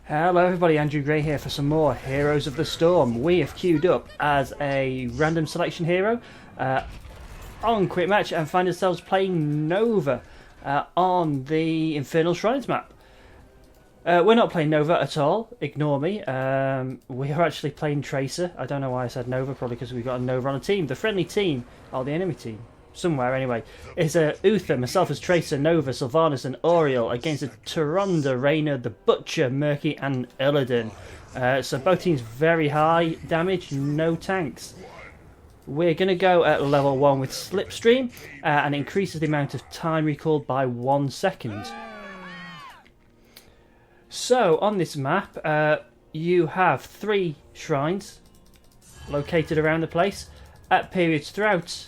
Hello everybody, Andrew Gray here for some more Heroes of the Storm. We have queued up as a random selection hero on Quick Match and find ourselves playing Nova on the Infernal Shrines map. We're not playing Nova at all, ignore me. We are actually playing Tracer. I don't know why I said Nova, probably because we've got a Nova on a team. The friendly team, or the enemy team, somewhere anyway, is Uther, myself as Tracer, Nova, Sylvanas and Oriel against a Tyrande, Reyna, the Butcher, Murky and Illidan. So both teams very high damage, no tanks. We're going to go at level 1 with Slipstream and it increases the amount of time recalled by 1 second. So on this map you have 3 shrines located around the place. At periods throughout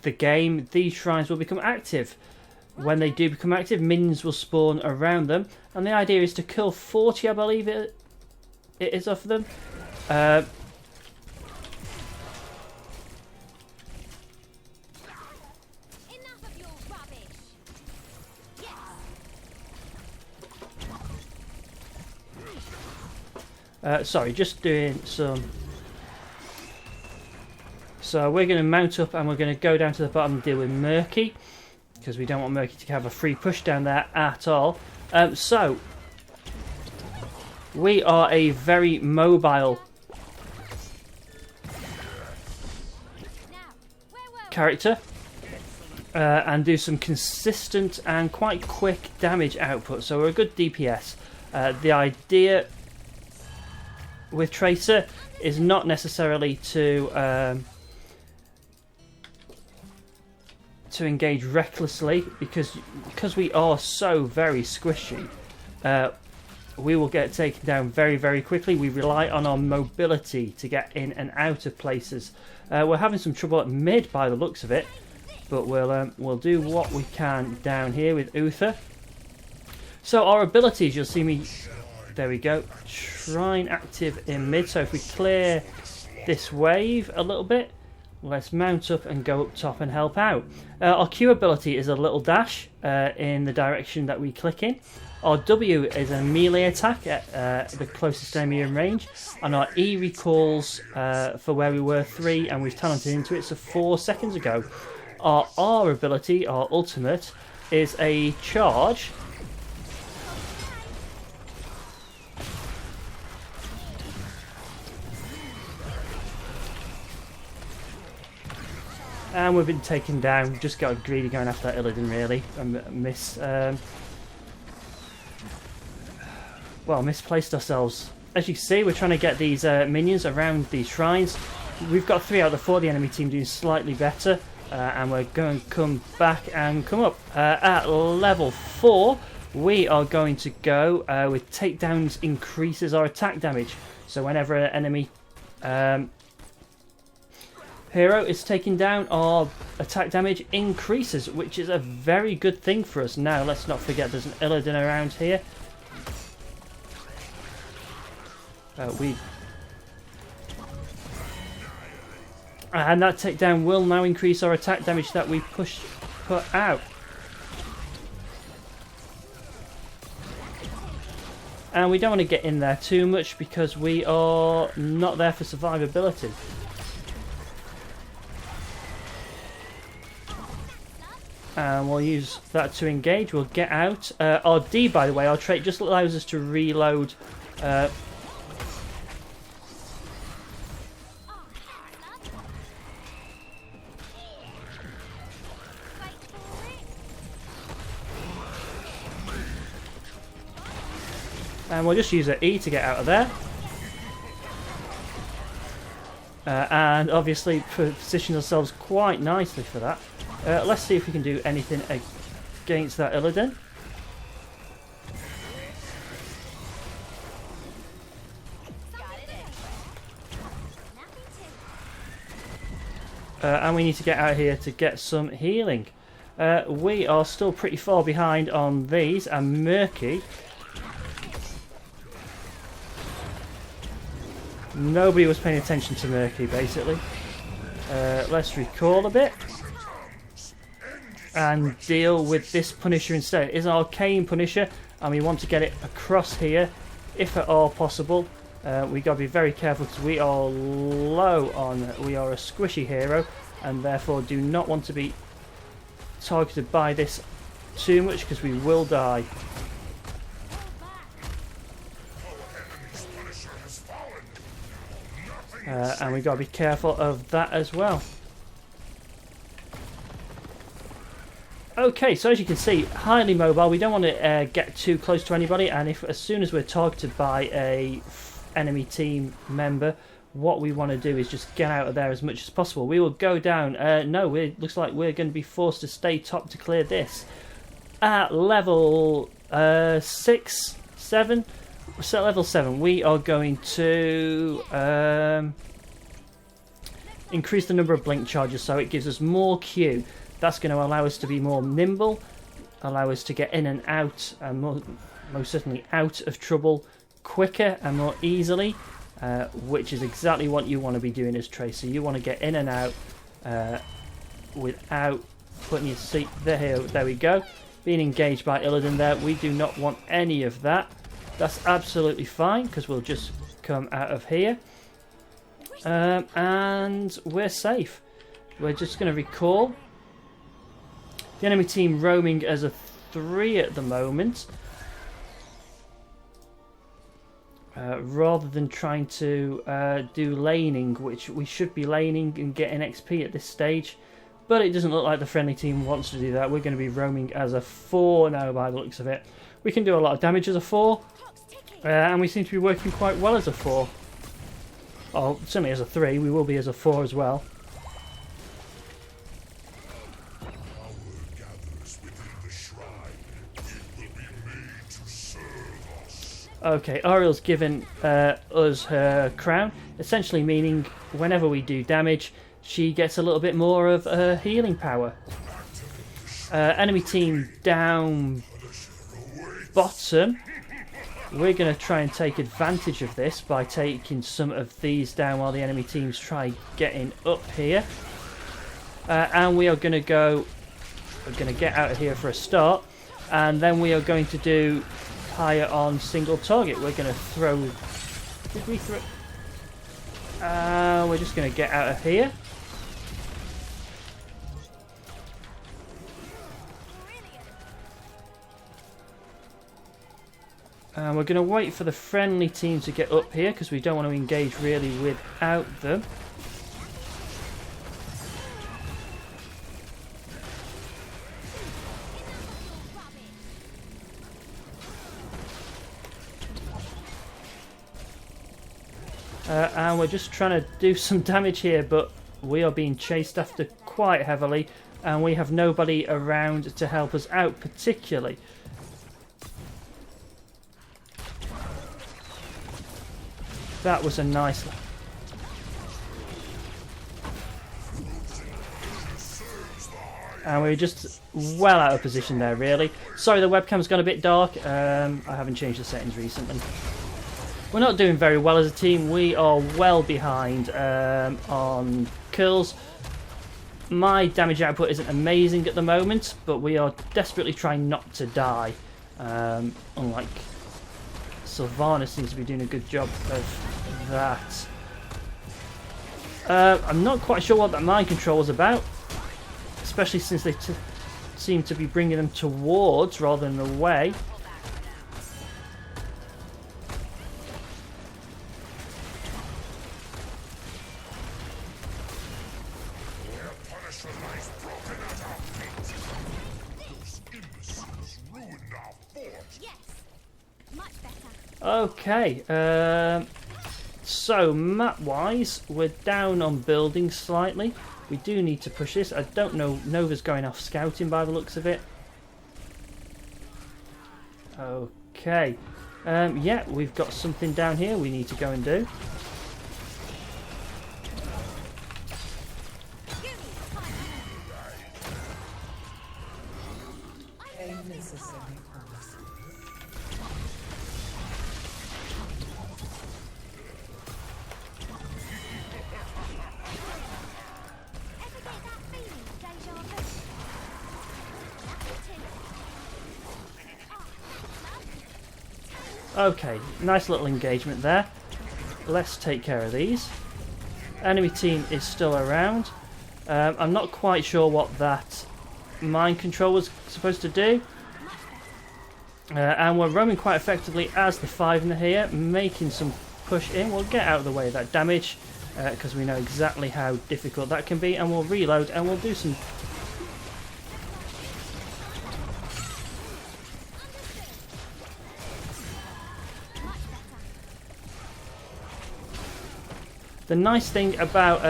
the game, these shrines will become active. When they do become active, minions will spawn around them, and the idea is to kill 40, I believe it is, of them. Sorry, just doing some. So we're going to mount up and we're going to go down to the bottom and deal with Murky, because we don't want Murky to have a free push down there at all. So we are a very mobile character and do some consistent and quite quick damage output. So we're a good DPS. The idea with Tracer is not necessarily to engage recklessly, because we are so very squishy. We will get taken down very, very quickly. We rely on our mobility to get in and out of places. We're having some trouble at mid by the looks of it, but we'll do what we can down here with Uther. So our abilities, you'll see me. There we go. Shrine active in mid. So if we clear this wave a little bit, let's mount up and go up top and help out. Our Q ability is a little dash in the direction that we click in. Our W is a melee attack at the closest enemy in range. And our E recalls for where we were 3 and we've talented into it, so 4 seconds ago. Our R ability, our ultimate, is a charge. And we've been taken down. Just got greedy going after that Illidan, really. Misplaced ourselves. As you can see, we're trying to get these minions around these shrines. We've got 3 out of the 4. The enemy team doing slightly better. And we're going to come back and come up. At level 4, we are going to go with takedowns increases our attack damage. So whenever an enemy hero is taken down, our attack damage increases, which is a very good thing for us. Now, let's not forget there's an Illidan around here. And that takedown will now increase our attack damage that we put out. And we don't want to get in there too much because we are not there for survivability. And we'll use that to engage. We'll get out. Our D, by the way, our trait just allows us to reload. And we'll just use an E to get out of there. And obviously position ourselves quite nicely for that. Let's see if we can do anything against that Illidan. And we need to get out here to get some healing. We are still pretty far behind on these, and Murky. Nobody was paying attention to Murky, basically. Let's recall a bit. And deal with this Punisher instead. It is an arcane Punisher, and we want to get it across here if at all possible. We got to be very careful because we are low on. We are a squishy hero, and therefore do not want to be targeted by this too much because we will die. And we've got to be careful of that as well. Okay, so as you can see, highly mobile. We don't want to get too close to anybody, and if as soon as we're targeted by a enemy team member, what we want to do is just get out of there as much as possible. We will go down. No, it looks like we're going to be forced to stay top to clear this. At level 6, 7, so at level 7, we are going to increase the number of blink charges, so it gives us more Q. That's going to allow us to be more nimble, allow us to get in and out, and most certainly out of trouble quicker and more easily, which is exactly what you want to be doing as Tracer. You want to get in and out without putting your seat there. There we go. Being engaged by Illidan there. We do not want any of that. That's absolutely fine because we'll just come out of here. And we're safe. We're just going to recall. The enemy team roaming as a 3 at the moment. Rather than trying to do laning, which we should be laning and getting XP at this stage. But it doesn't look like the friendly team wants to do that. We're going to be roaming as a 4 now by the looks of it. We can do a lot of damage as a 4. And we seem to be working quite well as a 4. Oh, certainly as a 3. We will be as a 4 as well. Okay, Ariel's given us her crown, essentially meaning whenever we do damage, she gets a little bit more of her healing power. Enemy team down bottom. We're going to try and take advantage of this by taking some of these down while the enemy teams try getting up here. And we are going to go... We're going to get out of here for a start, and then we are going to do higher on single target. We're going to throw... Did we throw... we're just going to get out of here. And we're going to wait for the friendly team to get up here because we don't want to engage really without them. And we're just trying to do some damage here, but we are being chased after quite heavily, and we have nobody around to help us out particularly. That was a nice... And we were just well out of position there, really. Sorry, the webcam's gone a bit dark. I haven't changed the settings recently. We're not doing very well as a team. We are well behind on kills. My damage output isn't amazing at the moment, but we are desperately trying not to die. Unlike Sylvanas seems to be doing a good job of that. I'm not quite sure what that mind control was about, especially since they seem to be bringing them towards rather than away. Okay, so map-wise, we're down on buildings slightly. We do need to push this. I don't know, Nova's going off scouting by the looks of it. Okay, yeah, we've got something down here we need to go and do. Okay, nice little engagement there. Let's take care of these. Enemy team is still around. I'm not quite sure what that mind control was supposed to do. And we're roaming quite effectively as the 5 in here, making some push in. We'll get out of the way of that damage because we know exactly how difficult that can be, and we'll reload and we'll do some... The nice thing about...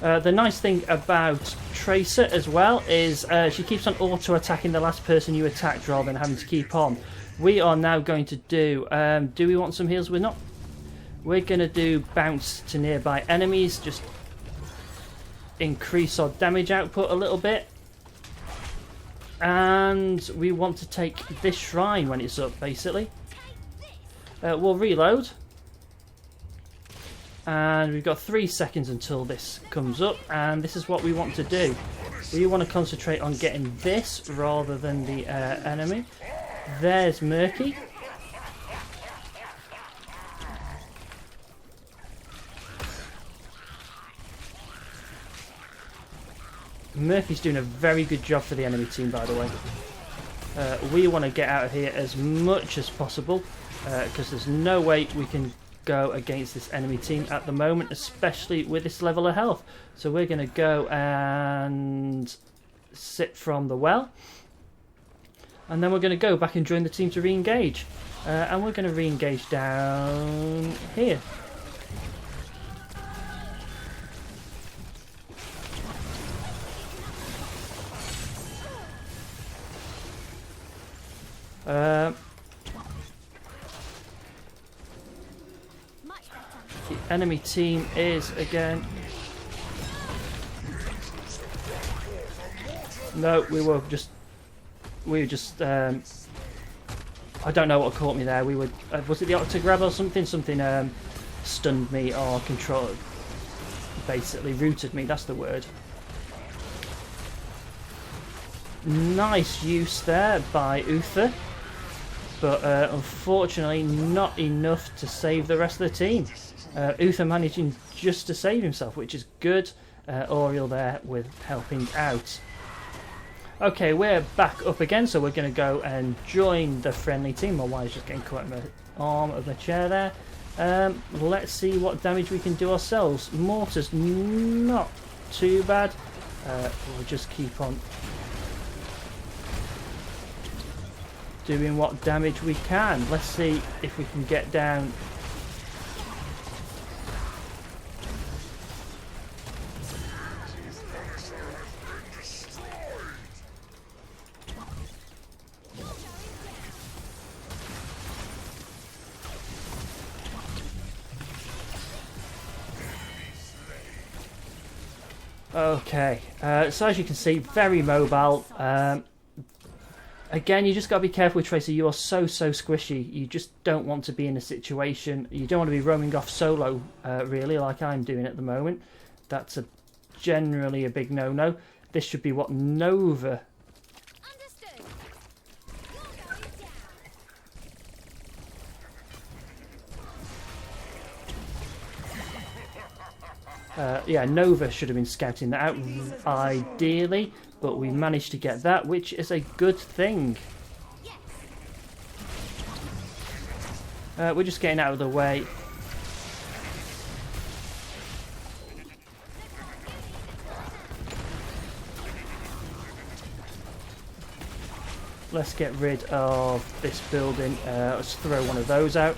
the nice thing about Tracer as well is she keeps on auto-attacking the last person you attacked rather than having to keep on. We are now going to do... do we want some heals? We're not. We're going to do bounce to nearby enemies, just increase our damage output a little bit. And we want to take this shrine when it's up, basically. We'll reload. And we've got 3 seconds until this comes up, and this is what we want to do. We want to concentrate on getting this rather than the enemy. There's Murky. Murphy's doing a very good job for the enemy team, by the way. We want to get out of here as much as possible because there's no way we can go against this enemy team at the moment, especially with this level of health. So we're going to go and sit from the well, and then we're going to go back and join the team to re-engage, and we're going to re-engage down here. The enemy team is again... No, we were just... I don't know what caught me there. We were... was it the Octograb or something? Something stunned me or controlled... Basically rooted me, that's the word. Nice use there by Uther. But unfortunately not enough to save the rest of the team. Uther managing just to save himself, which is good. Auriel there with helping out. Okay, we're back up again, so we're going to go and join the friendly team. My wire's just getting caught in the arm of the chair there. Let's see what damage we can do ourselves. Mortar's not too bad. We'll just keep on doing what damage we can. Let's see if we can get down. Okay, so as you can see, very mobile. Again, you just got to be careful with Tracer. You are so squishy. You just don't want to be in a situation. You don't want to be roaming off solo, really, like I'm doing at the moment. That's generally a big no-no. This should be what Nova... yeah, Nova should have been scouting that out, ideally. But we managed to get that, which is a good thing. We're just getting out of the way. Let's get rid of this building. Let's throw one of those out.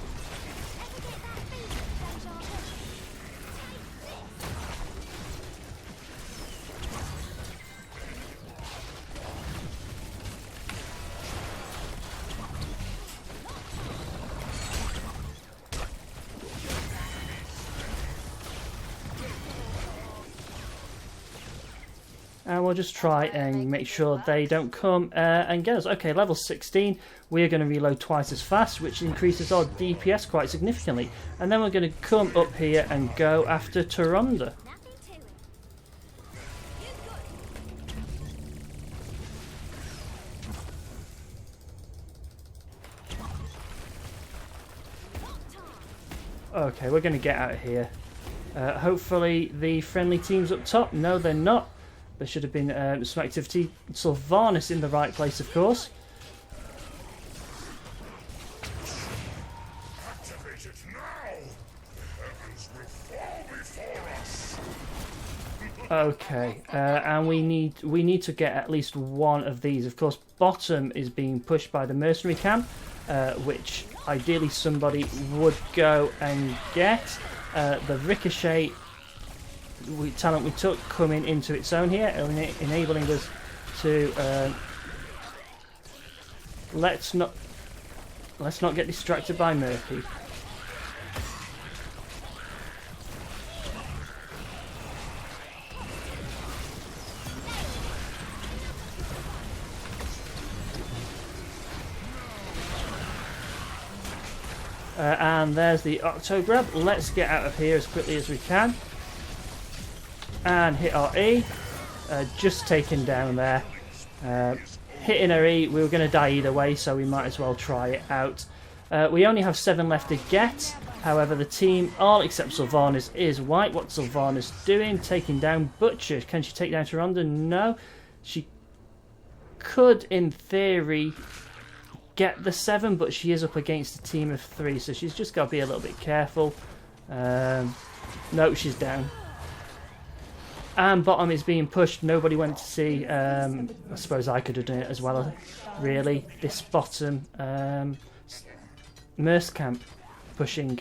And we'll just try and make sure they don't come and get us. Okay, level 16. We're going to reload twice as fast, which increases our DPS quite significantly. And then we're going to come up here and go after Taronda. Okay, we're going to get out of here. Hopefully the friendly team's up top. No, they're not. There should have been some activity. Sylvanas in the right place, of course. Activate it now! The heavens will fall before us! Okay, and we need to get at least one of these. Of course, bottom is being pushed by the mercenary camp, which ideally somebody would go and get. The ricochet talent we took coming into its own here, enabling us to let's not get distracted by Murphy. And there's the Octograb. Let's get out of here as quickly as we can. And hit our E. Just taken down there. Hitting our E, we were going to die either way, so we might as well try it out. We only have 7 left to get. However, the team, all except Sylvanas, is white. What's Sylvanas doing? Taking down Butcher. Can she take down Tyrande? No. She could, in theory, get the 7, but she is up against a team of 3, so she's just got to be a little bit careful. No, she's down. And bottom is being pushed. Nobody went to see. I suppose I could have done it as well, really. This bottom Merce camp pushing.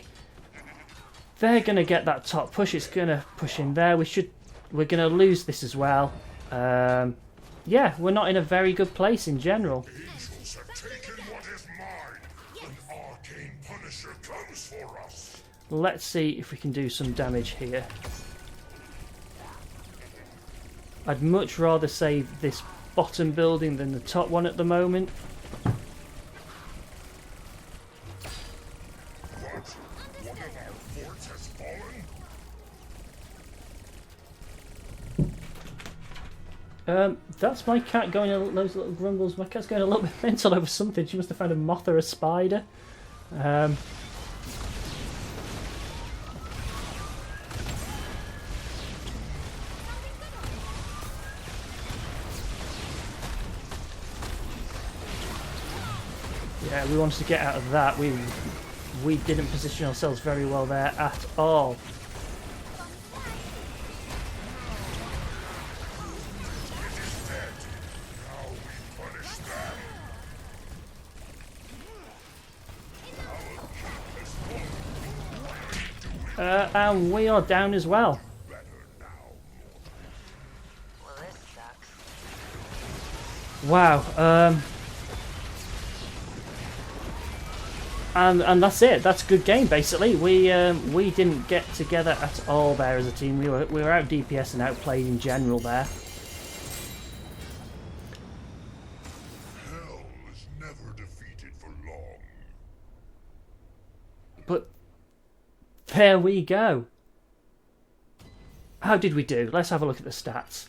They're going to get that top push. It's going to push in there. We're going to lose this as well. Yeah, we're not in a very good place in general. Angels have taken what is mine. An arcane punisher comes for us. Let's see if we can do some damage here. I'd much rather save this bottom building than the top one at the moment. What? One of our forts has fallen? That's my cat going those little grumbles. My cat's going a little bit mental over something. She must have found a moth or a spider. Yeah, we wanted to get out of that. We didn't position ourselves very well there at all. Now we punish them. And we are down as well. Better now. Well, this sucks. Wow. And that's it. That's a good game, basically. We didn't get together at all there as a team. We were out DPS and outplayed in general there. Hell is never defeated for long. But there we go. How did we do? Let's have a look at the stats.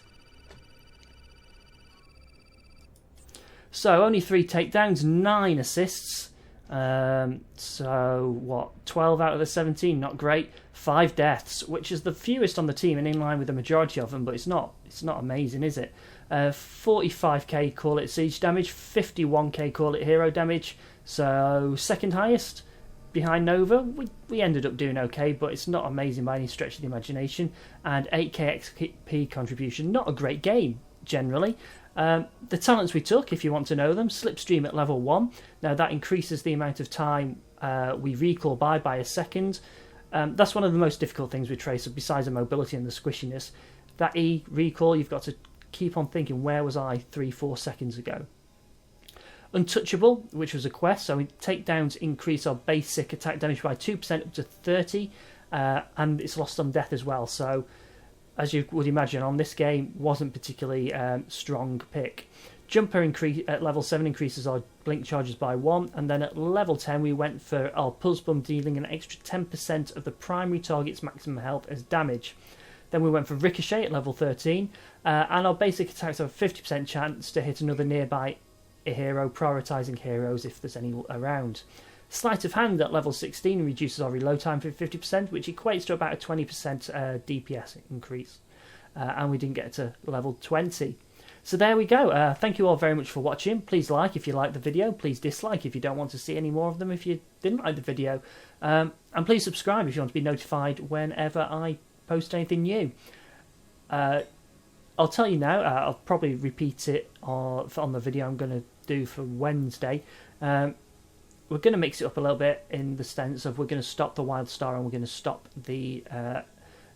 So only 3 takedowns, 9 assists. So what? 12 out of the 17, not great. 5 deaths, which is the fewest on the team and in line with the majority of them, but it's not amazing, is it? 45k call it siege damage, 51k call it hero damage. So second highest behind Nova. We ended up doing okay, but it's not amazing by any stretch of the imagination. And 8k XP contribution, not a great game generally. The talents we took, if you want to know them: Slipstream at level 1. Now that increases the amount of time we recall by a second. That's one of the most difficult things with Tracer, besides the mobility and the squishiness. That E recall, you've got to keep on thinking, where was I 3-4 seconds ago? Untouchable, which was a quest, so takedowns increase our basic attack damage by 2% up to 30, and it's lost on death as well. So, as you would imagine, on this game, wasn't particularly strong pick. Jumper at level 7 increases our blink charges by 1, and then at level 10 we went for our Pulse Bomb, dealing an extra 10% of the primary target's maximum health as damage. Then we went for Ricochet at level 13, and our basic attacks have a 50% chance to hit another nearby hero, prioritising heroes if there's any around. Sleight of Hand at level 16 reduces our reload time for 50%, which equates to about a 20% DPS increase. And we didn't get to level 20. So there we go. Thank you all very much for watching. Please like if you liked the video. Please dislike if you don't want to see any more of them if you didn't like the video. And please subscribe if you want to be notified whenever I post anything new. I'll tell you now, I'll probably repeat it on the video I'm going to do for Wednesday. We're going to mix it up a little bit in the sense of we're going to stop the WildStar and we're going to stop the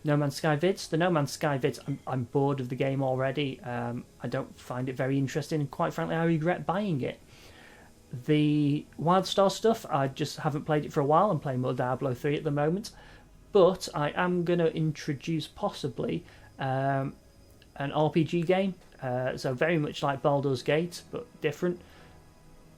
No Man's Sky vids. The No Man's Sky vids, I'm bored of the game already. I don't find it very interesting, and quite frankly I regret buying it. The WildStar stuff, I just haven't played it for a while. I'm playing more Diablo 3 at the moment. But I am going to introduce possibly an RPG game. So very much like Baldur's Gate, but different.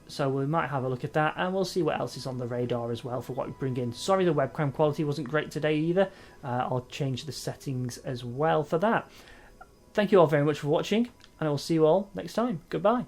So we might have a look at that, and we'll see what else is on the radar as well for what we bring in. Sorry the webcam quality wasn't great today either. I'll change the settings as well for that. Thank you all very much for watching, and I will see you all next time. Goodbye.